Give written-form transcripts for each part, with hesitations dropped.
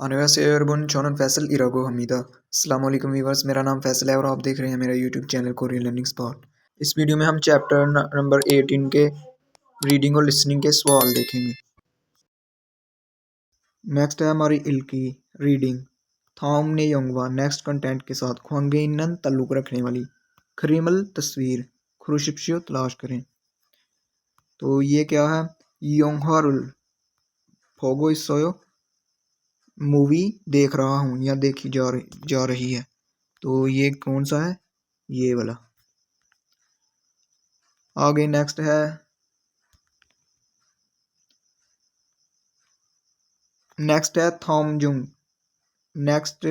Annyeonghaseyo Chonan Faisal इरागो Hamida. अस्सलाम वालेकुम viewers, मेरा नाम फैसल है और आप देख रहे हैं मेरा YouTube channel Korean learning spot. इस वीडियो में हम चैप्टर नंबर 18 के रीडिंग और लिसनिंग के सवाल देखेंगे। नेक्स्ट है हमारी इल्की रीडिंग थाम ने योंगवा। नेक्स्ट कंटेंट के साथ ख्वांगेनन ताल्लुक रखने वाली खरीमल तस्वीर खुरुशिप्शियो तलाश करें। तो ये क्या है? योंगहारुल फोगो इसोयो मूवी देख रहा हूँ या देखी जा रही है। तो ये कौन सा है? ये वाला। आगे नेक्स्ट है थॉमजुंग। नेक्स्ट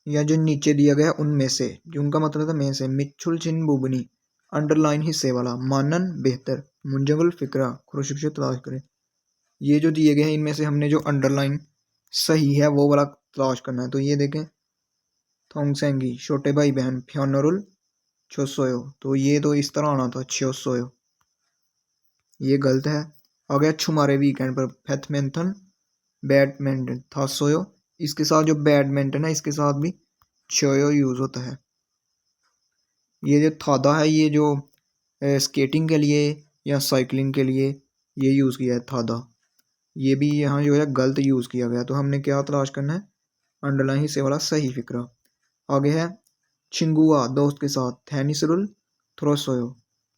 या जो नीचे दिया गया उनमें से, जुंग का मतलब था में से। मिच्छुल चिन बुबनी अंडरलाइन हिस्से वाला मानन बेहतर मुंजगुल फिक्रा खुरुशिप्शियो तलाश करें। ये जो दिए गए हैं इनमें से हमने जो अंडरलाइन सही है वो वाला तलाश करना है। तो ये देखें, थोंगसेंगी छोटे भाई बहन फ्योनरुल छोसोयो। तो ये तो इस तरह आना था छोसोयो, ये गलत है। आ गया छुमारे वीकेंड पर फैथमेंथन बैडमिंटन था सोयो। इसके साथ जो बैडमिंटन है इसके साथ भी छोयो यूज होता है। ये जो थादा है ये जो स्केटिंग के लिए या साइकिलिंग के लिए ये यूज़ किया है थादा। ये भी यहाँ जो है गलत यूज़ किया गया। तो हमने क्या तलाश करना है? अंडरलाइन हिस्से वाला सही फिक्रा। आगे है छिंगुआ दोस्त के साथ थैनिस रुल थ्रोसोयो।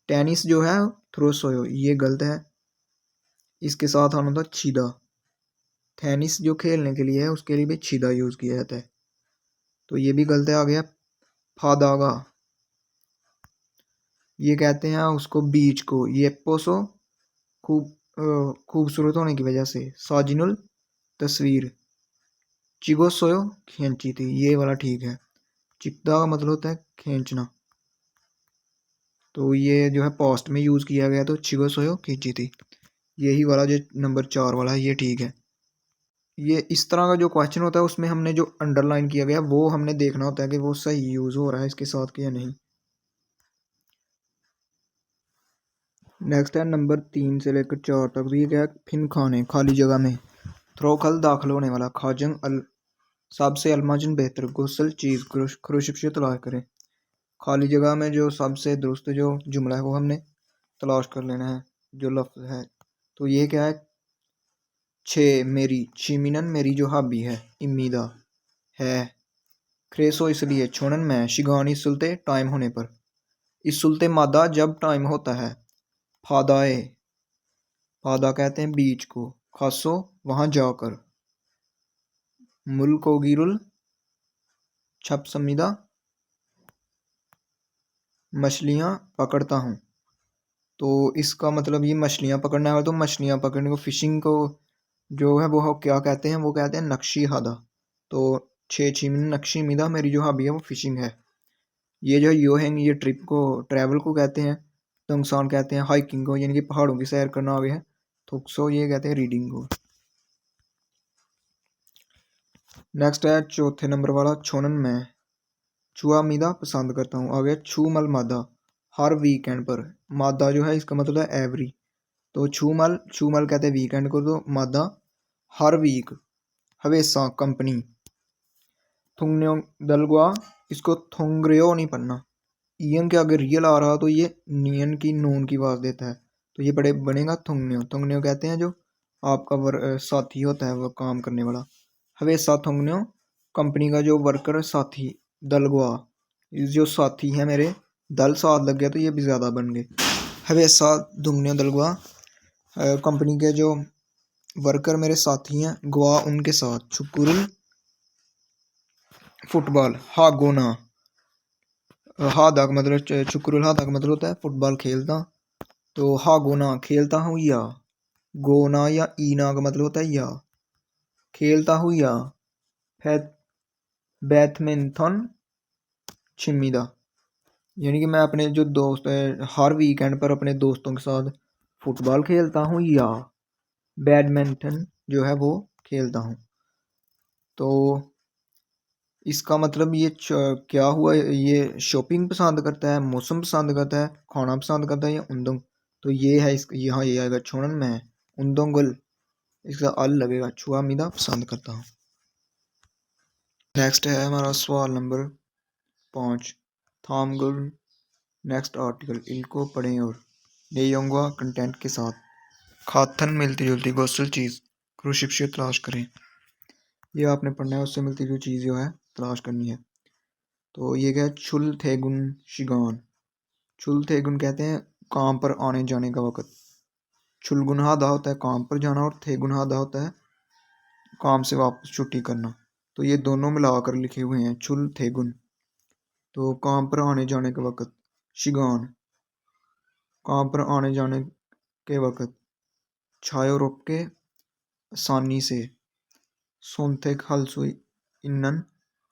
टेनिस जो है थ्रोसोयो, ये गलत है। इसके साथ आना था छीदा। थैनिस जो खेलने के लिए है उसके लिए भी छीदा यूज़ किया जाता है। तो ये भी गलत है। आ गया फादागा, ये कहते हैं उसको बीच को। ये पोसो खूबसूरत होने की वजह से। साजिनुल तस्वीर चिगोसोयो खींची थी, ये वाला ठीक है। चिकदा का मतलब होता है खींचना, तो ये जो है पास्ट में यूज़ किया गया तो चिगोसोयो खींची थी। यही वाला जो नंबर 4 वाला है ये ठीक है। ये इस तरह का जो क्वेश्चन होता है उसमें हमने जो अंडरलाइन किया गया वो हमने देखना होता है कि वो सही यूज़ हो रहा है इसके साथ कि या नहीं। नेक्स्ट है नंबर 3 से लेकर 4 तक। तो ये क्या है? फिन खाने खाली जगह में थ्रोखल दाखिल होने वाला खाजंग अल सबसे अलमाजन बेहतर गुसल चीज़ खुरुशिप्शियो तलाश करें। खाली जगह में जो सबसे दुरुस्त जो जुमला है वो हमने तलाश कर लेना है, जो लफ्ज़ है। तो ये क्या है? छे मेरी छिमिनन मेरी जो हॉबी है इम्मीदा है। क्रेसो इसलिए छोड़न में शिगानी सुलते टाइम होने पर। इस सुलते मादा जब टाइम होता है। फादाए फादा कहते हैं बीच को। खासो वहां जाकर। मुल्कोगिरुल छप समीदा मछलियां पकड़ता हूँ। तो इसका मतलब ये मछलियां पकड़ना है। तो मछलियां पकड़ने को फिशिंग को जो है वो क्या कहते हैं? वो कहते हैं नक्शी हादा। तो छे छिमिन नक्शी मिदा मेरी जो हॉबी है वो फिशिंग है। ये जो योहेंग ये ट्रिप को ट्रैवल को कहते हैं। तंगसान कहते हैं हाइकिंग को, यानी कि पहाड़ों की सैर करना आ गया है। थुक्सो ये कहते हैं रीडिंग को। नेक्स्ट है चौथे नंबर वाला छोनन में छुआ मीदा पसंद करता हूँ। आ गया छूमल मादा हर वीकेंड पर। मादा जो है इसका मतलब है एवरी। तो छूमल कहते हैं वीकेंड को, तो मादा हर वीक हमेशा कंपनी। थुंगन्यो दलगुआ इसको थोंग्रेओ नहीं पढ़ना। ईयन के आगे रियल आ रहा तो ये नियन की नून की आवाज देता है, तो ये बनेगा थुंगन्यो। थुंगन्यो कहते हैं जो आपका साथी होता है वो काम करने वाला। हवेसा थुंगन्यो कंपनी का जो वर्कर साथी। दलगुआ जो साथी है मेरे, दल साथ लग गया तो ये भी ज़्यादा बन गए। हवेसा दुंगन्यो दलगुआ कंपनी के जो वर्कर मेरे साथी हैं, गुआ उनके साथ। छुकुरुल फुटबॉल हा गोना हादा का मतलब छुकुरुल हादा का मतलब होता है फुटबॉल खेलता। तो हा गोना खेलता हूँ या। गोना या ईना का मतलब होता है या खेलता हूँ या। बैडमिंटन छिमीदा यानी कि मैं अपने जो दोस्त हर वीकेंड पर अपने दोस्तों के साथ फुटबॉल खेलता हूँ या बैडमिंटन जो है वो खेलता हूँ। तो इसका मतलब ये क्या हुआ? ये शॉपिंग पसंद करता है, मौसम पसंद करता है, खाना पसंद करता है या उन्दोंग। तो ये है यहाँ ये आएगा छोड़न में उन्दोंगल। इसका अल लगेगा छुआ मीदा पसंद करता हूँ। नेक्स्ट है हमारा सवाल नंबर 5। थामगुल नेक्स्ट आर्टिकल इनको पढ़ें और नेयोंगा कंटेंट के साथ खाथन मिलती जुलती गोसल चीज़ क्रुशिप्य तलाश करें। ये आपने पढ़ना है, उससे मिलती जुलती चीज़ जो है तलाश करनी है। तो ये क्या है, छुल थेगुन शिगान। छुल थेगुन कहते हैं काम पर आने जाने का वक़्त। छुलगुन हादा होता है काम पर जाना और थेगुन हादा होता है काम से वापस छुट्टी करना। तो ये दोनों मिलाकर लिखे हुए हैं छुल थेगुन। तो काम पर आने जाने का वक़्त शिगान, काम पर आने जाने के वक़्त छायो रोक के आसानी से सोनथेक हलसुई इन्नन,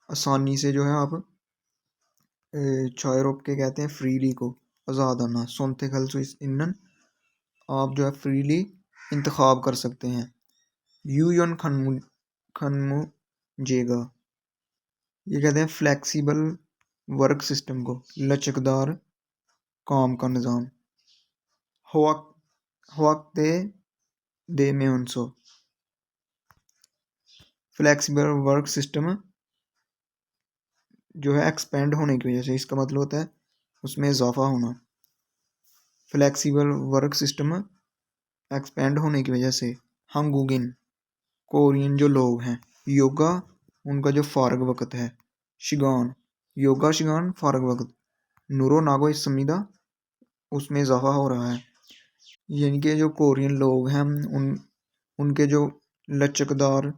आसानी से जो है आप छायो रोक के कहते हैं फ्रीली को आज़ाद आना। सोनथेक हलसुई इन्नन आप जो है फ्रीली इंतखाब कर सकते हैं। यूयन खनमु खनमु जेगा, ये कहते हैं फ्लेक्सिबल वर्क सिस्टम को, लचकदार काम का निज़ाम। हवक्ते दे में उनसो, फ्लेक्सिबल वर्क सिस्टम जो है एक्सपेंड होने की वजह से, इसका मतलब होता है उसमें इजाफा होना। फ्लेक्सिबल वर्क सिस्टम एक्सपेंड होने की वजह से। हंगुगिन कोरियन जो लोग हैं। योगा उनका जो फारग वक़्त है। शिगान योगा शिगान फारग वक़्त। नूरो नागो इस संविदा उसमें इजाफा हो रहा है। यानी कि जो कोरियन लोग हैं उनके जो लचकदार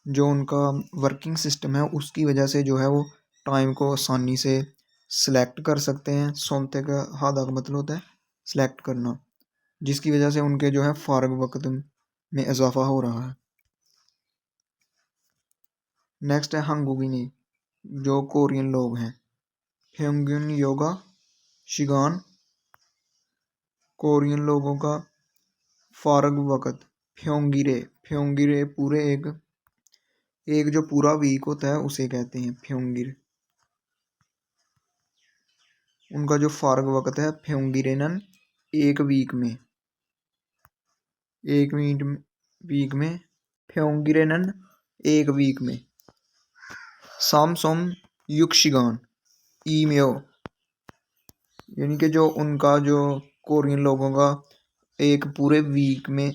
जो उनका वर्किंग सिस्टम है उसकी वजह से जो है वो टाइम को आसानी से सिलेक्ट कर सकते हैं। सोनते का हादा का मतलब होता है सिलेक्ट करना, जिसकी वजह से उनके जो है फारग वक़्त में इजाफा हो रहा है। नेक्स्ट है हंगुगिनी जो कोरियन लोग हैं। ह्योंगुन योगा शिगान कोरियन लोगों का फारग वक़्त। फ्योंगिरे पूरे एक जो पूरा वीक होता है उसे कहते हैं फ्योंगिर। उनका जो फारग वक़्त है फ्योंगिरेनन एक वीक में, वीक में फ्योंगिरेनन एक वीक में। सामसोम युक्शिगान ईमेओ, यानी कि जो उनका जो कोरियन लोगों का एक पूरे वीक में,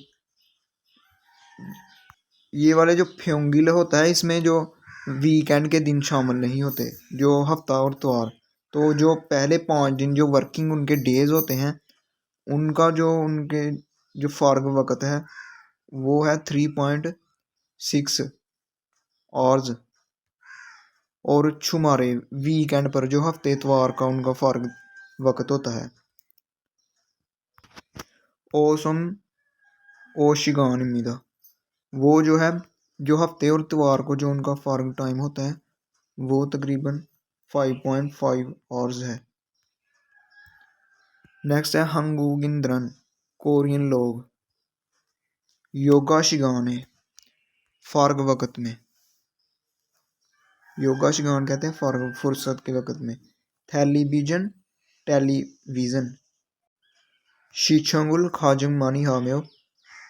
ये वाले जो फ्योंगिल होता है इसमें जो वीकेंड के दिन शामिल नहीं होते, जो हफ्ता और त्योहार। तो जो पहले 5 दिन जो वर्किंग उनके डेज होते हैं उनका जो उनके जो फारग वक़्त है वो है 3.6 आवर्स। और छुमारे वीकेंड पर जो हफ्ते इतवार का उनका फारग वक़्त होता है। ओसम ओशिगान इमिदा, वो जो है जो हफ्ते और इतवार को जो उनका फारग टाइम होता है वो तकरीबन 5.5 आवर्स है। नेक्स्ट है हंगुगिंद्रन कोरियन लोग। योगा शिगान है फारग वक़्त में। योगा शिगान कहते हैं फारग फुर्सत के वक़्त में। टेलीविज़न शीछंगुल खाजुंग मानी हामेओ,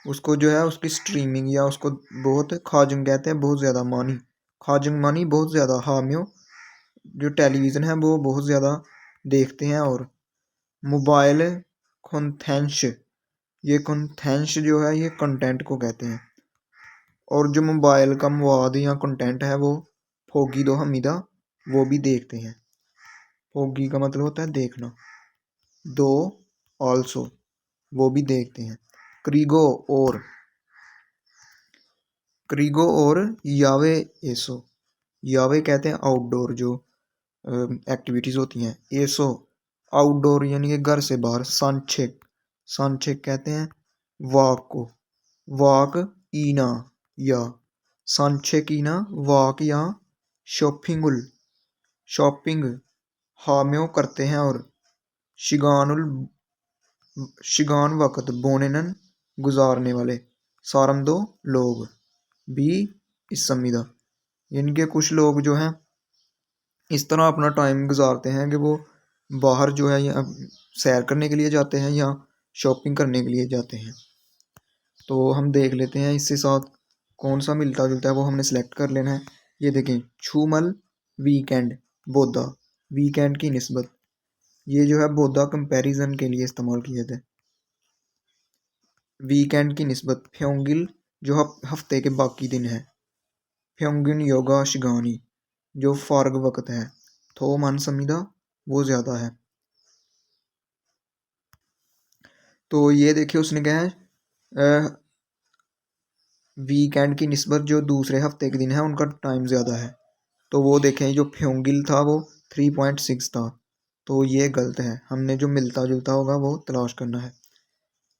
उसको जो है उसकी स्ट्रीमिंग या उसको बहुत खाजुंग कहते हैं बहुत ज़्यादा मानी, खाजुंग मानी बहुत ज़्यादा, हामेओ जो टेलीविज़न है वो बहुत ज़्यादा देखते हैं। और मोबाइल कॉन्टेंश, ये कॉन्टेंश जो है ये कंटेंट को कहते हैं। और जो मोबाइल का मवाद या कंटेंट है वो फोगी दो हमीदा वो भी देखते हैं। फोगी का मतलब होता है देखना। दो ऑल्सो वो भी देखते हैं। क्रीगो और यावे एसो, यावे कहते हैं आउटडोर जो एक्टिविटीज़ होती हैं। एसो आउटडोर यानी कि घर से बाहर। सांछेक कहते हैं वॉक को। वॉक ईना या सांछेक ईना वॉक या शॉपिंग हाम्यो करते हैं। और शिगान वक़्त बोनेनन गुजारने वाले। सारमदो लोग भी इस संविदा, इनके कुछ लोग जो हैं इस तरह अपना टाइम गुजारते हैं कि वो बाहर जो है या सैर करने के लिए जाते हैं या शॉपिंग करने के लिए जाते हैं। तो हम देख लेते हैं इससे साथ कौन सा मिलता जुलता है वो हमने सेलेक्ट कर लेना है। ये देखें छूमल वीकेंड बोधा, वीकेंड की निस्बत, ये जो है बोधा कंपैरिजन के लिए इस्तेमाल किए थे। वीकेंड की निस्बत फ्योंगिल जो हफ्ते के बाकी दिन है, फ्योंगिन योगा शिगानी जो फारग वक्त है, थो मान समीदा वो ज़्यादा है। तो ये देखिए उसने क्या है वीकेंड की निस्बत जो दूसरे हफ्ते के दिन है उनका टाइम ज़्यादा है। तो वो देखें जो फ्योंगिल था वो 3.6 था, तो ये गलत है, हमने जो मिलता जुलता होगा वो तलाश करना है।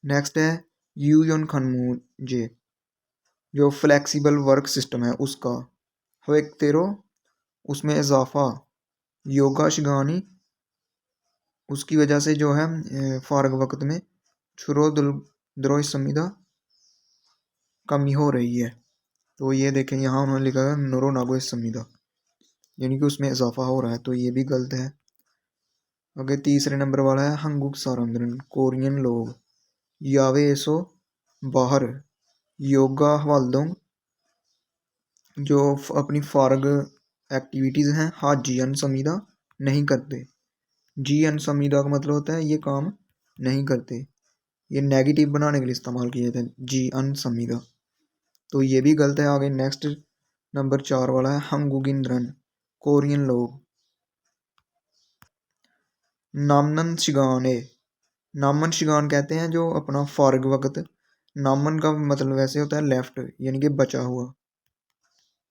नेक्स्ट है यूयन खनमुजे जो फ्लेक्सिबल वर्क सिस्टम है उसका तेरो उसमें इजाफा योगा शिगानी उसकी वजह से जो है फारग वक्त में छुरो द्रोह समीदा कमी हो रही है। तो ये देखें यहाँ उन्होंने लिखा है नोरो नागो समीदा यानी कि उसमें इजाफा हो रहा है, तो ये भी गलत है। आगे तीसरे नंबर वाला है हंगुक सारंद्रन कोरियन लोग यावे एसो बाहर योगा हवालदोंग जो अपनी फारग एक्टिविटीज़ हैं हाँ जी अनसमीदा नहीं करते। जी अनसमीदा का मतलब होता है ये काम नहीं करते, ये नेगेटिव बनाने के लिए इस्तेमाल किए थे जी अनसमीदा, तो ये भी गलत है। आगे नेक्स्ट नंबर 4 वाला है हंगुगिंद्रन कोरियन लोग नामन शिगाने, नामन शिगान कहते हैं जो अपना फारग वक्त, नामन का मतलब वैसे होता है लेफ्ट यानी कि बचा हुआ,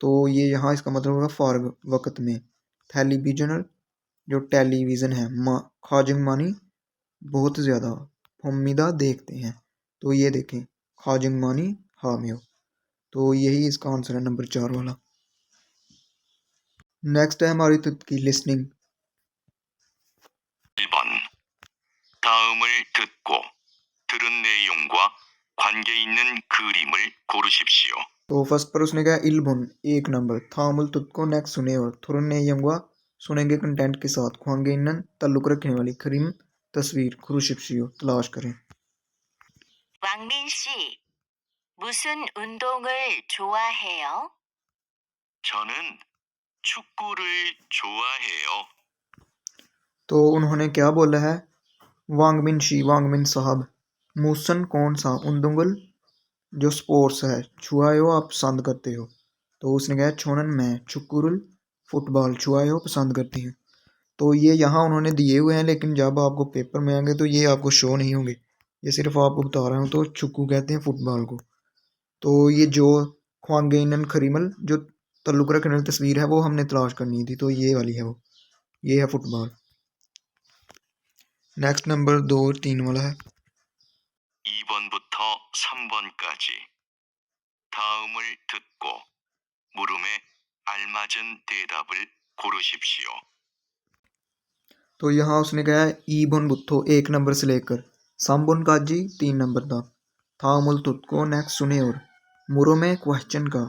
तो ये यहाँ इसका मतलब होगा फारग वक्त में। टेलीविजनल जो टेलीविज़न है खाजिंग मानी बहुत ज़्यादा, उम्मीदा देखते हैं, तो ये देखें खाजिंग मानी हामियो, तो यही इसका आंसर है नंबर 4 वाला। नेक्स्ट है हमारी तुत की लिसनिंग। 1번 다음을 듣고 들은 내용과 관계 있는 그림을 고르십시오. तो फर्स्ट पर उसने कहा इल्बुन 1 नंबर, थामुल तुतको नेक्स्ट सुने और थुरने यंगवा सुनेंगे कंटेंट के साथ, ख्वांगे इन्नन ताल्लुक रखने वाली करीम तस्वीर खुरुशिप्सियो तलाश करें। 왕민 씨, 무슨 운동을 좋아해요? 저는 축구를 좋아해요. तो उन्होंने क्या बोला है वांगमिन साहब मूसन कौन सा उन्दुंगल जो स्पोर्ट्स है छुआयो आप पसंद करते हो, तो उसने कहा छोनन मैं चुकुरुल फुटबॉल छुआयो पसंद करती हूँ। तो ये यहाँ उन्होंने दिए हुए हैं लेकिन जब आपको पेपर में आएंगे तो ये आपको शो नहीं होंगे, ये सिर्फ आपको बता रहा हूँ। तो चुक्कू कहते हैं फुटबॉल को, तो ये जो ख्वांगेनन खरीमल जो तल्लुक रखने वाली तस्वीर है वो हमने तलाश करनी थी, तो ये वाली है वो, ये है फुटबॉल। नेक्स्ट नंबर 2 और 3 वाला है 2번부터 3번까지 다음을 듣고 물음에 알맞은 대답을 고르십시오. तो यहाँ उसने कहा है ईबन बुत्थो 1 नंबर से लेकर साम्बुन काजी 3 नंबर तक, थामुल तुतको नेक्स्ट सुने और मुरो में क्वेश्चन का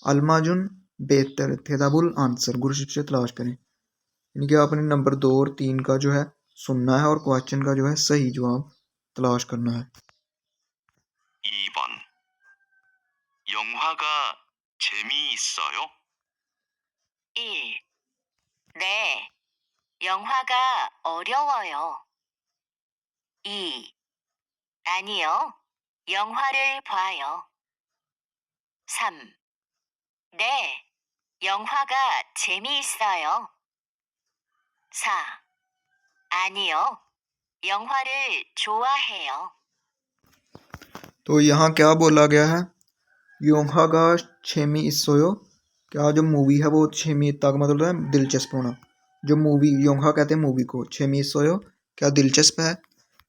अलमाजुन बेहतर थेदाबुल आंसर गुरशिप से तलाश करें, यानी कि आपने नंबर 2 और 3 का जो है सुनना है और क्वेश्चन का जो है सही जवाब तलाश करना है। 2번 영화가 재미있어요? 1. 네, 영화가 어려워요. 2. 아니요, 영화를 봐요. 3. 네, 영화가 재미있어요. 4. 아니요, 영화를 좋아해요. तो यहाँ क्या बोला गया है योंहा का छेमी इस्सोयो, क्या जो मूवी है वो छेमी इत्ता का मतलब है दिलचस्प होना, जो मूवी योंहा कहते हैं मूवी को, छेमी इस्सोयो क्या दिलचस्प है।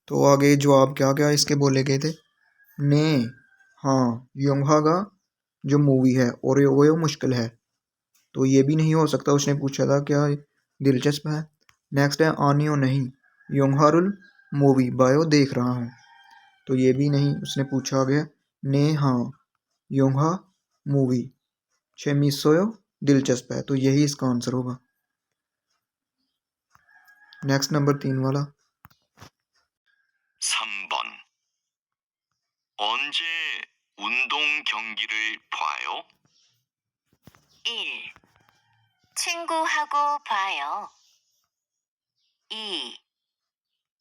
तो आगे जवाब क्या क्या इसके बोले गए थे ने हाँ योंहा का जो मूवी है और वो मुश्किल है, तो ये भी नहीं हो सकता, उसने पूछा था क्या दिलचस्प है। नेक्स्ट है आनियो नहीं योंहारुल मूवी बायो देख रहा हूँ, तो ये भी नहीं, उसने पूछा गया ने हाँ योंहा मूवी छेमिसोयो दिलचस्प है, तो यही इसका आंसर होगा। नेक्स्ट नंबर 3 वाला 3번 언제 운동 경기를 봐요? 1. 친구하고 봐요. 2.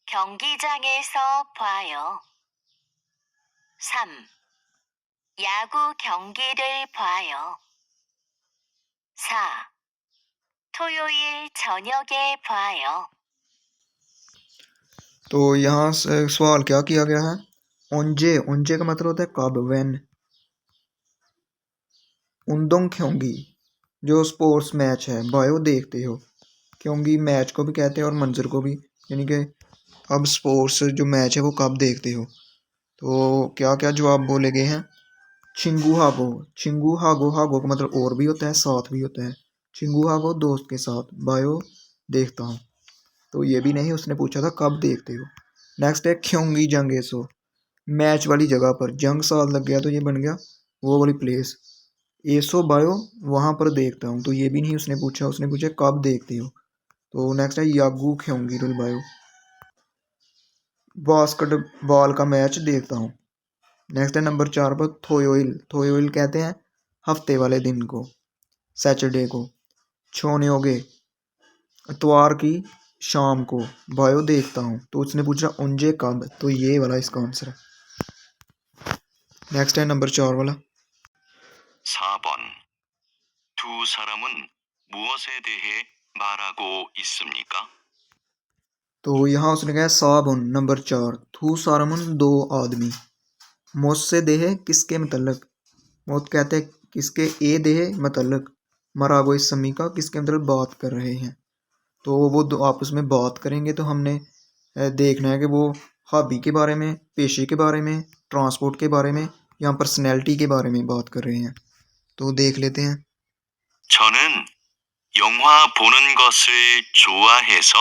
경기장에서 봐요. 3. 야구 경기를 봐요. 4. 토요일 저녁에 봐요. तो यहाँ से सवाल क्या किया गया है? ओंजे, ओंजे का मतलब होता है कब, व्हेन। उंदोंग ख्योंगी, जो स्पोर्ट्स मैच है, बायो देखते हो। क्योंकि मैच को भी कहते हैं और मंजर को भी, यानी कि अब स्पोर्ट्स जो मैच है वो कब देखते हो। तो क्या क्या जवाब बोले गए हैं? छिंगू हागो, छिंगू हागो, हागो का मतलब और भी होता है, साथ भी होता है। छिंगू हागो दोस्त के साथ, बायो देखता हूँ। तो ये भी नहीं, उसने पूछा था कब देखते हो। नेक्स्ट है ख्योंगी जंग एसो, मैच वाली जगह पर, जंग साथ लग गया तो ये बन गया वो वाली प्लेस। एसो बायो वहाँ पर देखता हूँ, तो ये भी नहीं उसने पूछा, उसने पूछा कब देखते हो। तो नेक्स्ट है यागू ख्योंगी रुल बायो, बास्केटबॉल का मैच देखता हूँ। नेक्स्ट है नंबर 4 पर थोयोइल, थोयोइल कहते हैं हफ्ते वाले दिन को, सैटरडे को। छोन्योगे इतवार की शाम को, बायो देखता हूँ। तो उसने पूछा उंजे कब, तो ये वाला इसका आंसर है। नेक्स्ट है नंबर 4 वाला। 4번. 두 사람은 무엇에 대해 말하고 있습니까? तो यहाँ उसने कहा साबुन नंबर 4, थू सारमुन दो आदमी, मुझसे देह किसके मतलब, मौत कहते हैं किसके, ए देह मतलब, मरागो इस समी का किसके मतलब बात कर रहे हैं। तो वो दो आपस में बात करेंगे, तो हमने देखना है कि वो हॉबी के बारे में, पेशे के बारे में, ट्रांसपोर्ट के बारे में या पर्सनैलिटी के बारे में बात कर रहे हैं। तो देख लेते हैं। 저는 영화 보는 것을 좋아해서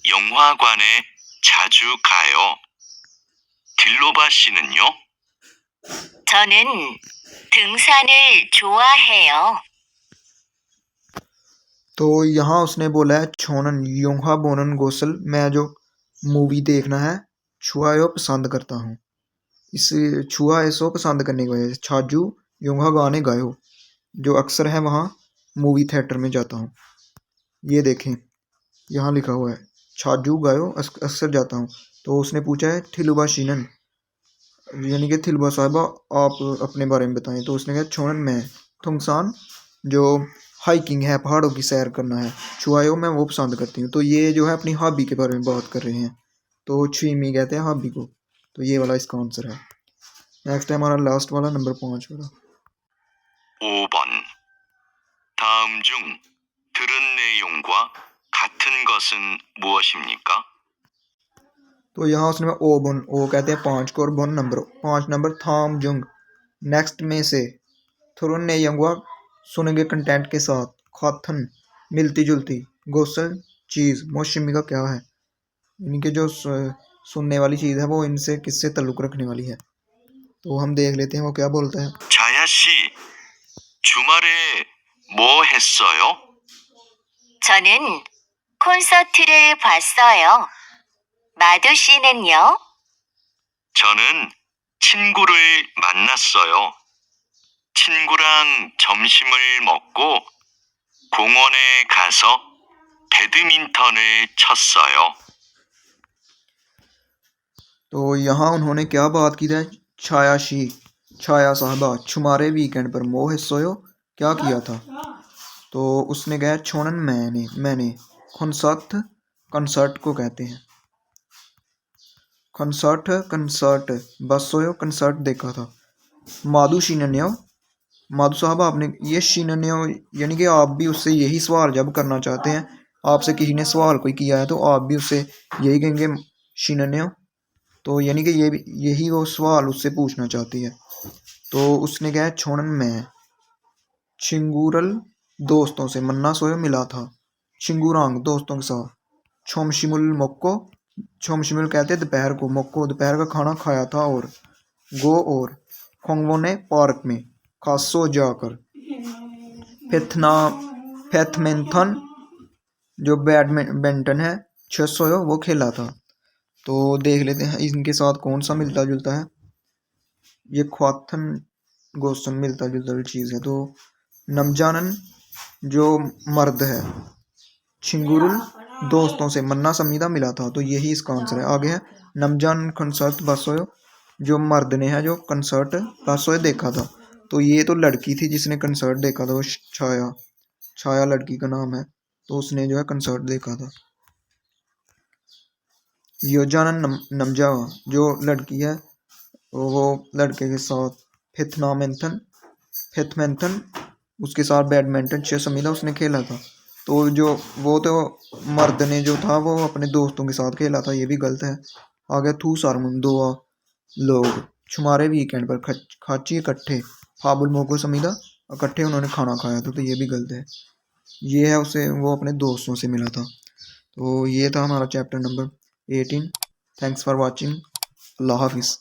영화관에 자주 가요. 딜로바 씨는요? 저는 등산을 좋아해요. तो यहाँ उसने बोला है छोनन योंहा बोनन गोसल, मैं जो मूवी देखना है छुआयो पसंद करता हूँ। इस छुआ ऐसो पसंद करने की वजह से छाजू योंहा गाने गायो, जो अक्सर है वहाँ मूवी थिएटर में जाता हूँ। ये देखें यहाँ लिखा हुआ है छाजू गायो अक्सर जाता हूँ। तो उसने पूछा है थिलुबा शीनन, यानी कि थिलुबा साहिबा आप अपने बारे में बताएं। तो उसने कहा छोनन मैं, थुंगसान जो हाइकिंग है, पहाड़ों की सैर करना है, छुआयो मैं वो पसंद करती हूँ। तो ये जो है अपनी हॉबी के बारे में बात कर रहे हैं, तो छुईमी कहते हैं हॉबी को। तो ये वाला इसका आंसर है। नेक्स्ट है हमारा लास्ट वाला नंबर 5 वाला। 5번. 다음 중 들은 내용과 같은 것은 무엇입니까? तो यहाँ उसने ओ बुन, ओ कहते हैं 5 को और बुन नंबर 5 नंबर थाम जुंग, नेक्स्ट में से, थुरुन ने यंगवा सुनेंगे कंटेंट के साथ, खाथन मिलती जुलती, गोसल चीज़, मौसमी का क्या है, इनके जो सुनने वाली चीज़ है वो इनसे किससे ताल्लुक़ रखने वाली है। तो हम देख लेते हैं वो क्या बोलता है। 자야 씨, 주말에 뭐 했어요? 저는 콘서트를 봤어요. 마두 씨는요? 저는 친구를 만났어요. 친구랑 점심을 먹고 공원에 가서 배드민턴을 쳤어요. तो यहाँ उन्होंने क्या बात की है, छायाशी, छाया साहबा छुमारे वीकेंड पर मोह सोयो क्या किया था। तो उसने कहा छोनन मैंने कंसर्ट, कंसर्ट को कहते हैं कंसर्ट, कंसर्ट बस सोयो कंसर्ट देखा था। माधु शीनन्यो, माधु साहब आपने, ये शीनन्यो यानी कि आप भी उससे यही सवाल जब करना चाहते हैं, आपसे किसी ने सवाल कोई किया है तो आप भी उससे यही कहेंगे शीनन्यो। तो यानी कि ये यही वो सवाल उससे पूछना चाहती है। तो उसने कहा छोड़न में छिंगूरल दोस्तों से, मन्ना सोयो मिला था, छिंगूरांग दोस्तों के साथ, छोमशिमुल मोक्को, छोमशिमुल कहते हैं दोपहर को, मोक्को दोपहर का खाना खाया था, और गो और खोंगवो ने पार्क में, खासो जाकर, फेथना फेथमेंथन जो बैडमिंटन है 600 वो खेला था। तो देख लेते हैं इनके साथ कौन सा मिलता जुलता है। ये ख्वाथन गोसन मिलता जुलता चीज़ है। तो नमजानन जो मर्द है। छिंगुरुल दोस्तों से मन्ना समीदा मिला था, तो यही इसका आंसर है। आगे है नमजान कंसर्ट बासोयो, जो मर्द ने है जो कंसर्ट बासोयो देखा था, तो ये तो लड़की थी जिसने कंसर्ट देखा था, वो छाया, छाया लड़की का नाम है, तो उसने जो है कंसर्ट देखा था। योजानन नमजावा, जो लड़की है वो लड़के के साथ फिथमैंथन उसके साथ बैडमिंटन चेस मिला उसने खेला था, तो जो वो तो मर्द ने जो था वो अपने दोस्तों के साथ खेला था, ये भी गलत है। आगे थू सारमुन दो लोग छुमारे वीकेंड पर खाची इकट्ठे फाबुल मोको समीदा इकट्ठे उन्होंने खाना खाया था, तो ये भी गलत है। ये है उसे वो अपने दोस्तों से मिला था। तो ये था हमारा chapter number 18। Thanks for watching. अल्लाह हाफिज़।